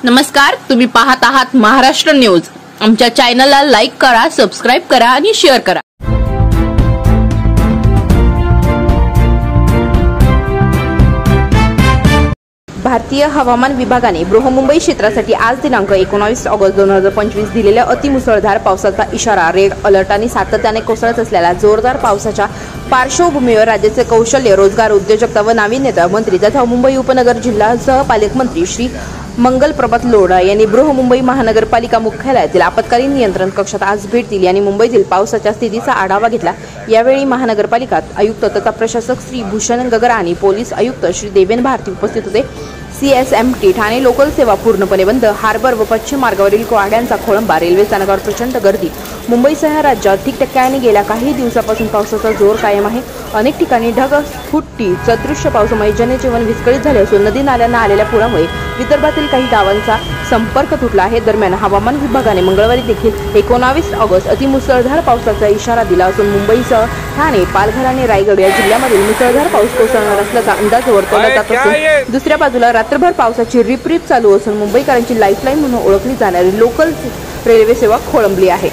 नमस्कार, तुम्ही पाहत आहात महाराष्ट्र न्यूज। आमच्या चॅनलला लाईक करा, सबस्क्राइब करा आणि शेअर करा। भारतीय हवामान विभागाने बृहमुंबई क्षेत्रासाठी आज दिनांक 19 ऑगस्ट 2025 दिलेल्या अतिमुसळधार पावसाचा इशारा रेड अलर्ट आणि सातत्याने कोसळत असलेल्या जोरदार पावसाच्या पार्श्वभूमीवर राज्याचे कौशल्य, रोजगार, उद्योजकता व नाविन्यता मंत्री तथा मुंबई उपनगर जिल्हा सहपालकमंत्री श्री मंगल प्रभात लोढा यांनी बृहमुंबई महानगरपालिका मुख्यालयातील आपत्कालीन नियंत्रण कक्षात आज भेट दिली आणि मुंबईतील पावसाच्या स्थितीचा आढावा घेतला। यावेळी महानगरपालिका आयुक्त तथा प्रशासक श्री भूषण गगर आणि पोलीस आयुक्त श्री देवेन भारती उपस्थित होते। CSMT ठाणे लोकल सेवा पूर्णपणे बंद, हार्बर व पश्चिम मार्गावरील गाड्यांचा खोळंबा, रेल्वे स्थानकावर प्रचंड गर्दी। मुंबईसह राज्यात ठिकठिकाणी गेल्या काही दिवसापासून पावसाचा जोर कायम आहे। अनेक ठिकाणी ढगफुटी सदृश्य पावसामुळे जनजीवन विस्कळीत झाले असून नदी नाल्यांना आलेल्या पुरामुळे विदर्भातील काही गावांचा संपर्क तुटला आहे। दरम्यान हवामान विभागाने मंगळवारी देखील 19 ऑगस्ट अतिमुसळधार पावसाचा इशारा दिला असून मुंबईसह ठाणे, पालघर आणि रायगड या जिल्ह्यांमध्ये मुसळधार पाऊस कोसळणार असल्याचा अंदाज वर्तवला जात असून दुसऱ्या बाजूला रात्रभर पावसाची रिपरिप चालू असून मुंबईकरांची लाईफलाईन म्हणून ओळखली जाणारी लोकल रेल्वे सेवा खोळंबली आहे।